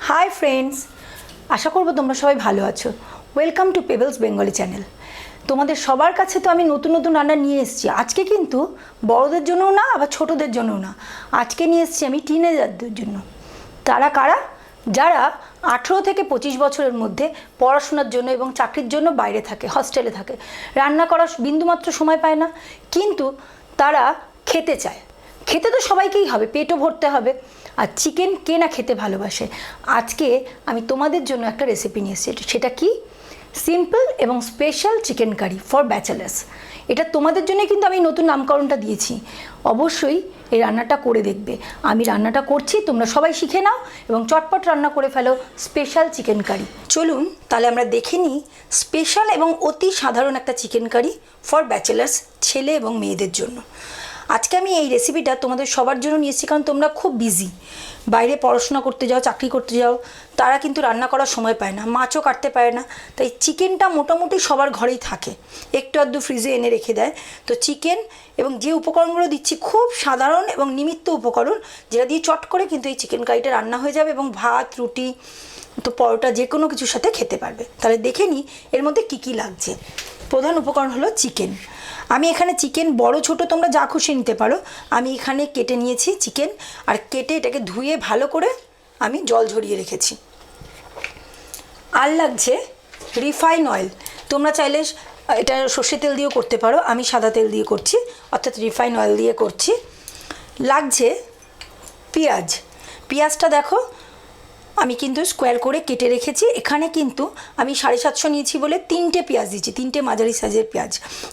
Hi friends, আশা করব তোমরা সবাই ভালো আছো। Welcome to pebbles Bengali channel. তোমাদের সবার কাছে তো আমি নতুন নতুন রান্না নিয়ে এসেছি। আজকে কিন্তু বড়দের জন্যও না, আবার ছোটদের জন্যও না, আজকে নিয়ে এসেছি আমি টিনেজারদের জন্য। তারা কারা? যারা 18 থেকে 25 বছরের মধ্যে পড়াশোনার জন্য এবং চাকরির জন্য বাইরে থাকে, হস্টেলে থাকে, রান্না করার বিন্দুমাত্র সময় পায় না, কিন্তু তারা খেতে চায়। খেতে তো সবাইকেই হবে, পেটও ভরতে হবে, আর চিকেন কে না খেতে ভালোবাসে। আজকে আমি তোমাদের জন্য একটা রেসিপি নিয়ে এসেছি। সেটা কি? সিম্পল এবং special chicken curry for bachelors. এটা তোমাদের জন্য কিন্তু আমি নতুন নামকরণটা দিয়েছি। অবশ্যই এই রান্নাটা করে দেখবে। আমি রান্নাটা করছি, তোমরা সবাই শিখে নাও এবং চটপট রান্না করে ফেলো স্পেশাল চিকেন কারি। চলুন তাহলে আমরা দেখে নিই স্পেশাল এবং অতি সাধারণ একটা চিকেন কারি ফর ব্যাচেলার্স, ছেলে এবং মেয়েদের জন্য। আজকে আমি এই রেসিপিটা তোমাদের সবার জন্য নিয়ে এসেছি, কারণ তোমরা খুব বিজি, বাইরে পড়াশোনা করতে যাও, চাকরি করতে যাও, তারা কিন্তু রান্না করার সময় পায় না, মাছও কাটতে পারে না। তাই চিকেনটা মোটামুটি সবার ঘরেই থাকে, একটু আধটু ফ্রিজে এনে রেখে দেয়। তো চিকেন এবং যে উপকরণগুলো দিচ্ছি খুব সাধারণ এবং নিমিত্ত উপকরণ, যেটা দিয়ে চট করে কিন্তু এই চিকেন কারিটা রান্না হয়ে যাবে এবং ভাত, রুটি, তো পরোটা যে কোনো কিছুর সাথে খেতে পারবে। তাহলে দেখে নিই এর মধ্যে কী কী লাগছে। প্রধান উপকরণ হলো চিকেন। আমি এখানে চিকেন বড় ছোট তোমরা যা খুশি নিতে পারো। আমি এখানে কেটে নিয়েছি চিকেন, আর কেটে এটাকে ধুয়ে ভালো করে আমি জল ঝরিয়ে রেখেছি। আর লাগছে রিফাইন অয়েল। তোমরা চাইলে এটা সর্ষে তেল দিয়েও করতে পারো, আমি সাদা তেল দিয়ে করছি, অর্থাৎ রিফাইন অয়েল দিয়ে করছি। লাগছে পেঁয়াজ। পেঁয়াজটা দেখো আমি কিন্তু স্কোয়ার করে কেটে রেখেছি। এখানে কিন্তু আমি 750 নিয়েছি বলে 3টে পেঁয়াজ দিচ্ছি, 3টে মাঝারি সাইজের পেঁয়াজ।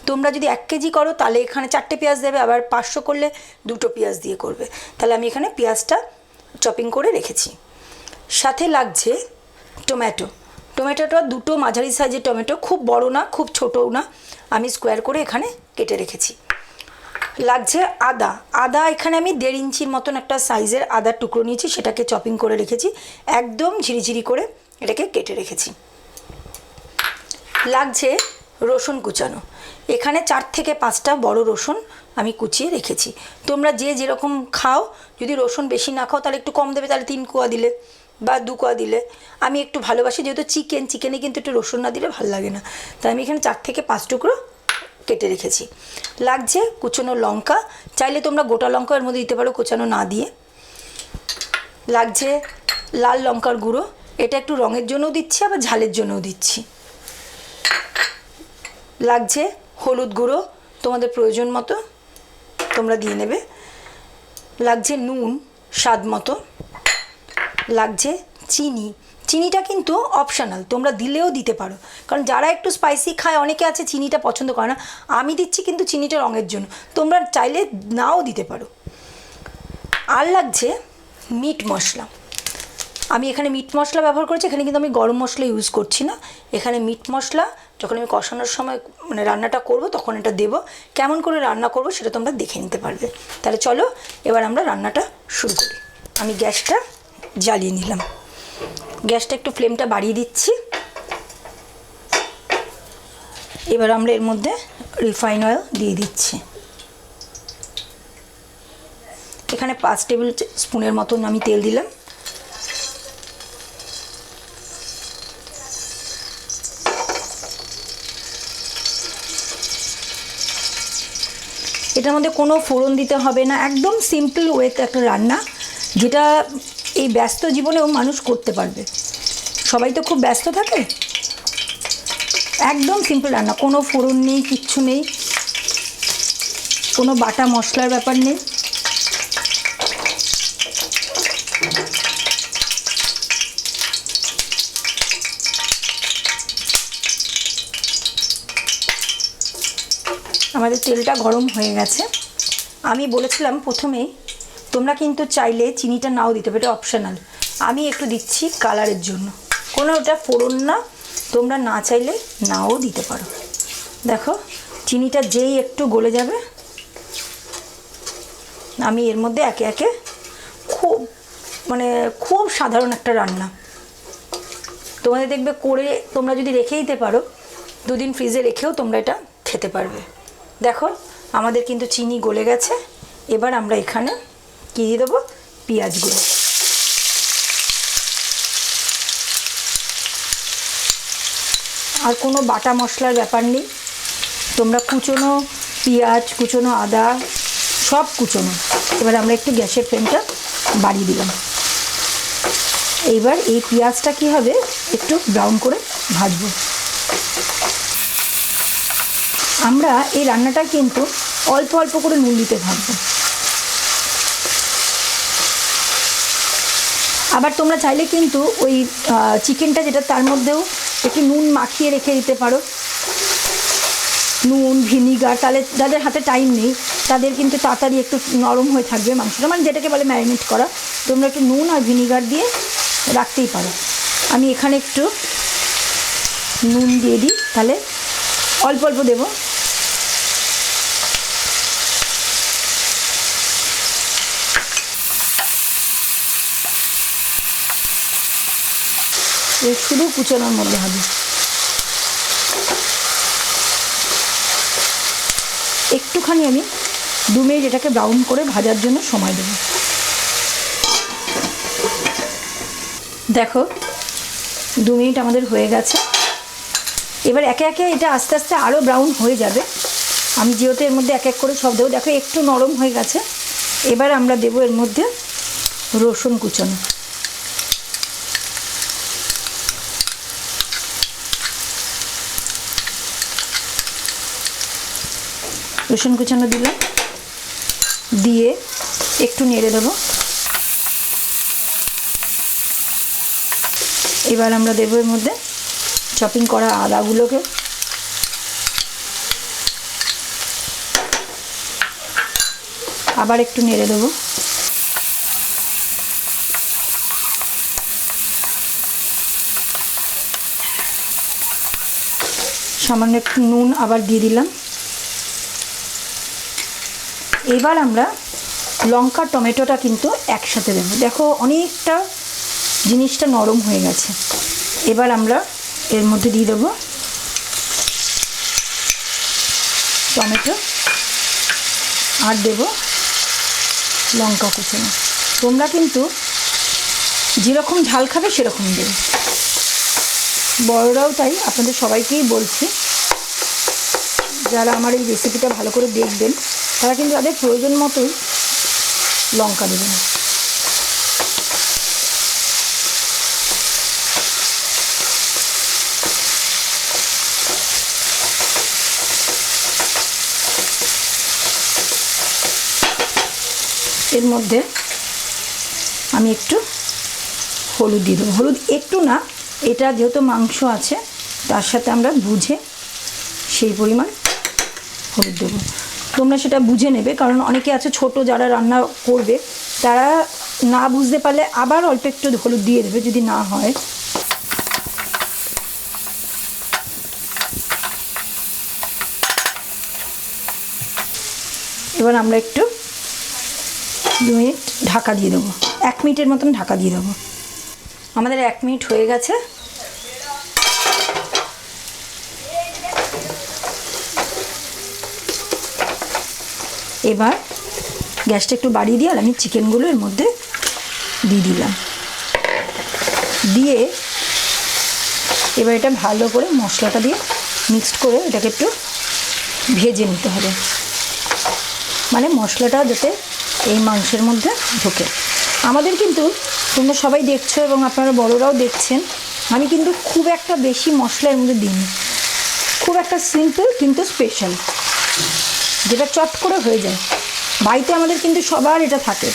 তোমরা যদি 1 কেজি করো তাহলে এখানে 4টে পেঁয়াজ দেবে, আবার 500 করলে 2টো পেঁয়াজ দিয়ে করবে। তাহলে আমি এখানে পেঁয়াজটা চপিং করে রেখেছি। সাথে লাগছে টমেটো। টমেটোটা 2টো মাঝারি সাইজের টমেটো, খুব বড় না খুব ছোটও না, আমি স্কোয়ার করে এখানে কেটে রেখেছি। লাগছে আদা। আদা এখানে আমি 1.5 ইঞ্চির মতন একটা সাইজের আদার টুকরো নিয়েছি, সেটাকে চপিং করে রেখেছি, একদম ঝিরিঝিরি করে এটাকে কেটে রেখেছি। লাগছে রসুন কুচানো। এখানে 4 থেকে 5টা বড় রসুন আমি কুচিয়ে রেখেছি। তোমরা যে যেরকম খাও, যদি রসুন বেশি না খাও তাহলে একটু কম দেবে, তাহলে 3 কোয়া দিলে বা 2 কোয়া দিলে। আমি একটু ভালোবাসি, যেহেতু চিকেনে কিন্তু একটু রসুন না দিলে ভালো লাগে না, তাই আমি এখানে 4 থেকে 5 টুকরো কেটে রেখেছি। লাগছে কুচনো লঙ্কা। চাইলে তোমরা গোটা লঙ্কা এর মধ্যে দিতে পারো, কোচানো না দিয়ে। লাগছে লাল লঙ্কার গুঁড়ো, এটা একটু রঙের জন্যও দিচ্ছি, আবার ঝালের জন্যও দিচ্ছি। লাগছে হলুদ গুঁড়ো, তোমাদের প্রয়োজন মতো তোমরা দিয়ে নেবে। লাগছে নুন স্বাদ মতো। লাগছে চিনি। চিনিটা কিন্তু অপশনাল, তোমরা দিলেও দিতে পারো, কারণ যারা একটু স্পাইসি খায়, অনেকে আছে চিনিটা পছন্দ করে না, আমি দিচ্ছি কিন্তু চিনিটা রঙের জন্য, তোমরা চাইলে নাও দিতে পারো। আর লাগছে মিট মশলা। আমি এখানে মিট মশলা ব্যবহার করেছি, এখানে কিন্তু আমি গরম মশলা ইউজ করছি না। এখানে মিট মশলা যখন আমি কষানোর সময় মানে রান্নাটা করব তখন এটা দেব। কেমন করে রান্না করব সেটা তোমরা দেখে নিতে পারবে। তাহলে চলো এবার আমরা রান্নাটা শুরু করি। আমি গ্যাসটা জ্বালিয়ে নিলাম, গ্যাসটা একটু ফ্লেমটা বাড়িয়ে দিচ্ছি। এবার আমরা এর মধ্যে রিফাইন অয়েল দিয়ে দিচ্ছি। এখানে 5 টেবিল স্পুনের মতন আমি তেল দিলাম। এটার মধ্যে কোনো ফোড়ন দিতে হবে না, একদম সিম্পল ওয়েতে একটা রান্না, যেটা এই ব্যস্ত জীবনেও মানুষ করতে পারবে। সবাই তো খুব ব্যস্ত থাকে, একদম সিম্পল রান্না, কোনো ফোড়ন নেই, কিচ্ছু নেই, কোনো বাটা মশলার ব্যাপার নেই। আমাদের তেলটা গরম হয়ে গেছে। আমি বলেছিলাম প্রথমেই তোমরা কিন্তু চাইলে চিনিটা নাও দিতে পারো, এটা অপশনাল। আমি একটু দিচ্ছি কালারের জন্য, কোনো ওটা ফোড়ন না, তোমরা না চাইলে নাও দিতে পারো। দেখো চিনিটা যেই একটু গলে যাবে, আমি এর মধ্যে একে একে খুব সাধারণ একটা রান্না তোমাদের দেখবে করে তোমরা যদি রেখে দিতে পারো, 2 দিন ফ্রিজে রেখেও তোমরা এটা খেতে পারবে। দেখো আমাদের কিন্তু চিনি গলে গেছে। এবার আমরা এখানে কী দিয়ে দেবো, পেঁয়াজগুলো। আর কোনো বাটা মশলার ব্যাপার নেই। তোমরা কুচনো পেঁয়াজ, কুচনো আদা সব কুচনো। এবার আমরা একটু গ্যাসের ফ্লেমটা বাড়িয়ে দিলাম। এইবার এই পেঁয়াজটা কী হবে, একটু ব্রাউন করে ভাজবো। আমরা এই রান্নাটা কিন্তু অল্প অল্প করে নুন দিতে থাকবো। আবার তোমরা চাইলে কিন্তু ওই চিকেনটা যেটা তার মধ্যেও একটু নুন মাখিয়ে রেখে দিতে পারো, নুন ভিনিগার। তাহলে যাদের হাতে টাইম নেই তাদের কিন্তু তাড়াতাড়ি একটু নরম হয়ে থাকবে মাংসটা, মানে যেটাকে বলে ম্যারিনেট করা। তোমরা একটু নুন আর ভিনিগার দিয়ে রাখতেই পারো। আমি এখানে একটু নুন দিয়ে দিই, তাহলে অল্প অল্প দেবো। শুধু কুচানোর মধ্যে হবে। একটুখানি আমি 2 মিনিট এটাকে ব্রাউন করে ভাজার জন্য সময় দেব। দেখো 2 মিনিট আমাদের হয়ে গেছে। এবার একে একে এটা আস্তে আস্তে আরও ব্রাউন হয়ে যাবে। আমি যেহেতু এর মধ্যে এক এক করে সব দেবো, দেখো একটু নরম হয়ে গেছে। এবার আমরা দেবো এর মধ্যে রসুন কুচানো। রসুন কুচানো দিলাম, দিয়ে একটু নেড়ে দেবো। এবার আমরা দেবো এর মধ্যে চপিং করা আদাগুলোকে। আবার একটু নেড়ে দেবো। সামান্য একটু নুন আবার দিয়ে দিলাম। এবার আমরা লঙ্কা টমেটোটা কিন্তু একসাথে দেবো। দেখো অনেকটা জিনিসটা নরম হয়ে গেছে। এবার আমরা এর মধ্যে দিয়ে দেবো টমেটো আর দেবো লঙ্কা কুচানো। তোমরা কিন্তু যেরকম ঝাল খাবে সেরকম দেবে, বড়রাও তাই। আপনাদের সবাইকেই বলছি, যারা আমার এই রেসিপিটা ভালো করে দেখবেন তারা কিন্তু তাদের প্রয়োজন মতোই লঙ্কা দেবেন। এর মধ্যে আমি একটু হলুদ দিয়ে দেবো। হলুদ একটু না, এটা যেহেতু মাংস আছে তার সাথে আমরা বুঝে সেই পরিমাণ হলুদ দেবো। তোমরা সেটা বুঝে নেবে, কারণ অনেকে আছে ছোট যারা রান্না করবে তারা না বুঝতে পারলে আবার অল্প একটু হলুদ দিয়ে দেবে যদি না হয়। এবার আমরা একটু 2 মিনিট ঢাকা দিয়ে দেবো, 1 মিনিটের মতন ঢাকা দিয়ে দেবো। আমাদের 1 মিনিট হয়ে গেছে। এবার গ্যাসটা একটু বাড়িয়ে দিয়ে আর আমি চিকেনগুলো এর মধ্যে দিয়ে দিলাম। দিয়ে এবার এটা ভালো করে মশলাটা দিয়ে মিক্সড করে এটাকে একটু ভেজে নিতে হবে, মানে মশলাটা যাতে এই মাংসের মধ্যে ঢোকে। আমাদের কিন্তু তোমরা সবাই দেখছো এবং আপনারা বড়রাও দেখছেন, আমি কিন্তু খুব একটা বেশি মশলা এর মধ্যে দিইনি। খুব একটা সিম্পল কিন্তু স্পেশাল, যেটা চট করে হয়ে যায়। বাড়িতে আমাদের কিন্তু সবার এটা থাকে।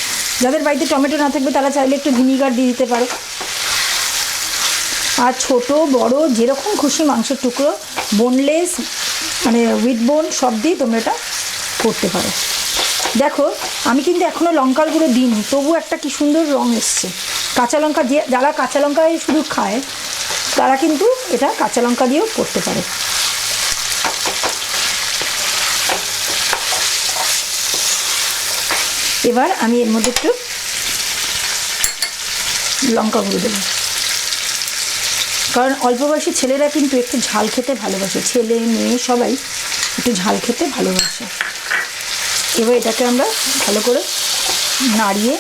যাদের বাড়িতে টমেটো না থাকবে তারা চাইলে একটু ভিনিগার দিয়ে দিতে পারো। আর ছোট বড় যেরকম খুশি মাংসের টুকরো, বোনলেস মানে উইথ বোন সব দিয়ে তোমরা এটা করতে পারো। দেখো আমি কিন্তু এখনও লঙ্কার গুঁড়ো দিইনি, তবু একটা কি সুন্দর রঙ এসছে। কাঁচা লঙ্কা দিয়ে, যারা কাঁচা লঙ্কায় শুধু খায় তারা কিন্তু এটা কাঁচা লঙ্কা দিয়েও করতে পারে। এবার আমি এর মধ্যে একটু লঙ্কা গুঁড়ো দেবো, কারণ অল্প বয়সী ছেলেরা কিন্তু একটু ঝাল খেতে ভালোবাসে, ছেলে মেয়ে সবাই একটু ঝাল খেতে ভালোবাসে। এবার এটাকে আমরা ভালো করে নাড়িয়ে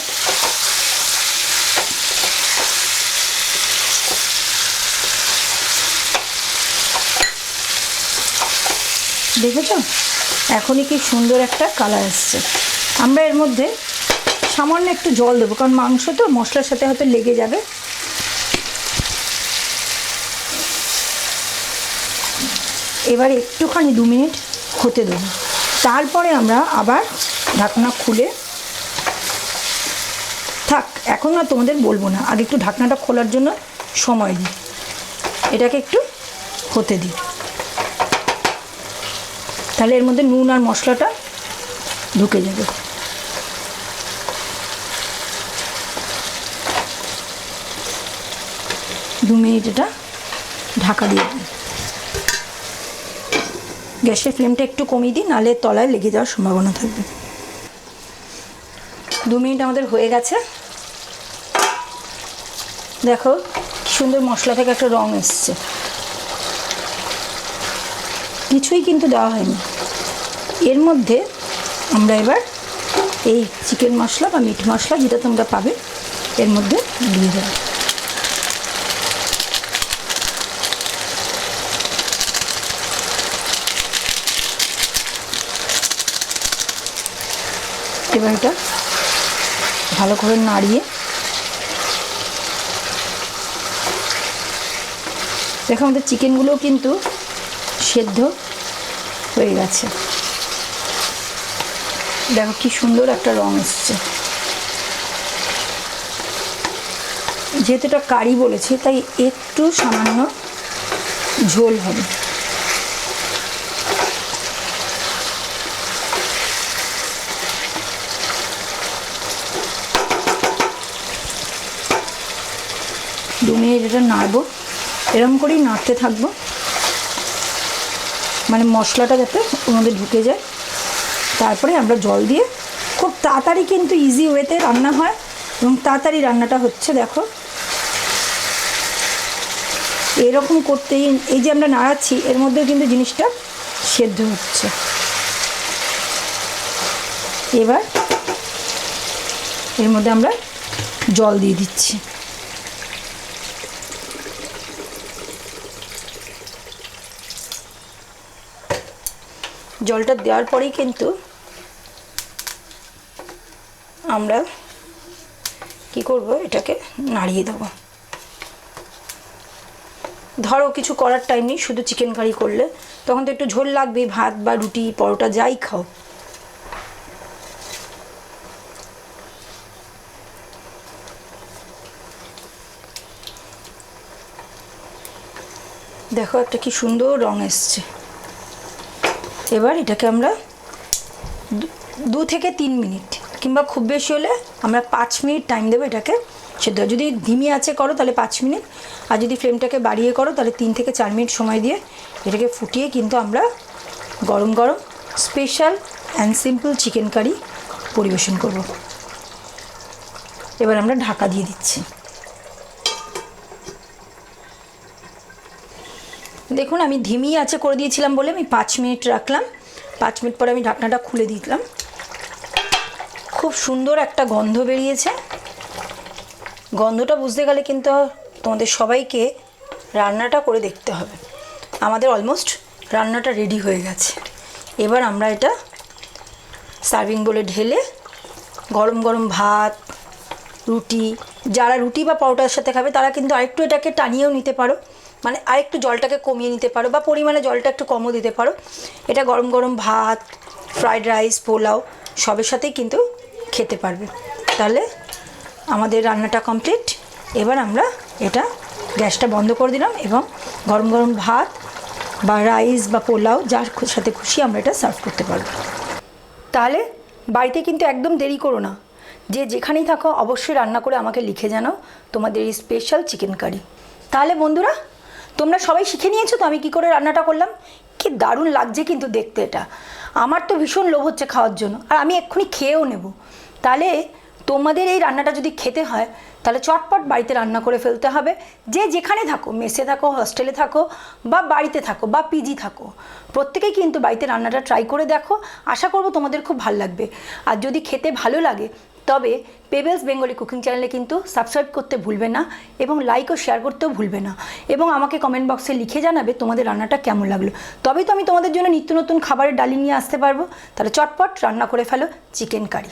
দেখেছো এখনই কি সুন্দর একটা কালার আসছে। আমরা এর মধ্যে সামান্য একটু জল দেবো, কারণ মাংস তো মশলার সাথে হয়তো লেগে যাবে। এবার একটুখানি 2 মিনিট হতে দেবো, তারপরে আমরা আবার ঢাকনা খুলে থাক। এখন না তোমাদের বলবো না, আগে একটু ঢাকনাটা খোলার জন্য সময় দিই, এটাকে একটু হতে দিই, তাহলে এর মধ্যে নুন আর মশলাটা ঢুকে যাবে। দু মিনিট এটা ঢাকা দিয়ে দিই। গ্যাসের ফ্লেমটা একটু কমিয়ে দিই, নাহলে তলায় লেগে যাওয়ার সম্ভাবনা থাকবে। 2 মিনিট আমাদের হয়ে গেছে। দেখো কি সুন্দর মশলা থেকে একটা রং এসছে, কিছুই কিন্তু দেওয়া হয়নি। এর মধ্যে আমরা এবার এই চিকেন মশলা বা মিট মশলা যেটা তোমরা পাবে এর মধ্যে দিয়ে দেবো। এবার এটা ভালো করে নাড়িয়ে, দেখো আমাদের চিকেনগুলোও কিন্তু সেদ্ধ হয়ে গেছে। দেখো কি সুন্দর একটা রং এসছে। যেহেতু এটা কারি বলেছি তাই একটু সামান্য ঝোল হবে। দু মিনিট এটা নাড়বো, এরকম করেই নাড়তে থাকবো, মানে মশলাটা যাতে ওর মধ্যে ঢুকে যায়। তারপরে আমরা জল দিয়ে, খুব তাড়াতাড়ি কিন্তু ইজি ওয়েতে রান্না হয় এবং তাড়াতাড়ি রান্নাটা হচ্ছে। দেখো এরকম করতেই, এই যে আমরা নাড়াচ্ছি এর মধ্যেও কিন্তু জিনিসটা সেদ্ধ হচ্ছে। এবার এর মধ্যে আমরা জল দিয়ে দিচ্ছি। জলটা দেওয়ার পরেই কিন্তু আমরা কি করব, এটাকে নাড়িয়ে দেবো। ধরো কিছু করার টাইম নেই, শুধু চিকেন কারি করলে তখন তো একটু ঝোল লাগবেই, ভাত বা রুটি পরোটা যাই খাও। দেখো একটা কি সুন্দর রং এসছে। এবার এটাকে আমরা 2 থেকে 3 মিনিট কিংবা খুব বেশি হলে আমরা 5 মিনিট টাইম দেবো এটাকে সেদ্ধ। যদি ধিমি আঁচে করো তাহলে 5 মিনিট, আর যদি ফ্লেমটাকে বাড়িয়ে করো তাহলে 3 থেকে 4 মিনিট সময় দিয়ে এটাকে ফুটিয়ে কিন্তু আমরা গরম গরম special and simple chicken curry পরিবেশন করব। এবার আমরা ঢাকা দিয়ে দিচ্ছি। দেখুন আমি ধিমি আঁচে করে দিয়েছিলাম বলে আমি 5 মিনিট রাখলাম। 5 মিনিট পরে আমি ঢাকনাটা খুলে দিলাম। খুব সুন্দর একটা গন্ধ বেরিয়েছে। গন্ধটা বুঝতে গেলে কিন্তু তোমাদের সবাইকে রান্নাটা করে দেখতে হবে। আমাদের অলমোস্ট রান্নাটা রেডি হয়ে গেছে। এবার আমরা এটা সার্ভিং বলে ঢেলে গরম গরম ভাত, রুটি, যারা রুটি বা পরোটার সাথে খাবে তারা কিন্তু আরেকটু এটাকে টানিয়েও নিতে পারো, মানে আরেকটু জলটাকে কমিয়ে নিতে পারো বা পরিমাণে জলটা একটু কমও দিতে পারো। এটা গরম গরম ভাত, ফ্রাইড রাইস, পোলাও সবের সাথেই কিন্তু খেতে পারবে। তাহলে আমাদের রান্নাটা কমপ্লিট। এবার আমরা এটা গ্যাসটা বন্ধ করে দিলাম এবং গরম গরম ভাত বা রাইস বা পোলাও যার সাথে খুশি আমরা এটা সার্ভ করতে পারবো। তাহলে বাড়িতে কিন্তু একদম দেরি করো না, যে যেখানেই থাকো অবশ্যই রান্না করে আমাকে লিখে জানাও তোমাদের এই স্পেশাল চিকেন কারি। তাহলে বন্ধুরা তোমরা সবাই শিখে নিয়েছো তো আমি কী করে রান্নাটা করলাম। কি দারুণ লাগছে কিন্তু দেখতে, এটা আমার তো ভীষণ লোভ হচ্ছে খাওয়ার জন্য, আর আমি এক্ষুনি খেয়েও নেব। তাহলে তোমাদের এই রান্নাটা যদি খেতে হয় তাহলে চটপট বাড়িতে রান্না করে ফেলতে হবে। যে যেখানে থাকো, মেসে থাকো, হস্টেলে থাকো বা বাড়িতে থাকো বা পিজি থাকো, প্রত্যেকেই কিন্তু বাড়িতে রান্নাটা ট্রাই করে দেখো। আশা করবো তোমাদের খুব ভালো লাগবে। আর যদি খেতে ভালো লাগে তবে পেবেলস বেঙ্গলি কুকিং চ্যানেলে কিন্তু সাবস্ক্রাইব করতে ভুলবে না এবং লাইক ও শেয়ার করতেও ভুলবে না, এবং আমাকে কমেন্ট বক্সে লিখে জানাবে তোমাদের রান্নাটা কেমন লাগলো। তবেই তো আমি তোমাদের জন্য নিত্য নতুন খাবারের ডালি নিয়ে আসতে পারবো। তাহলে চটপট রান্না করে ফেলো চিকেন কারি।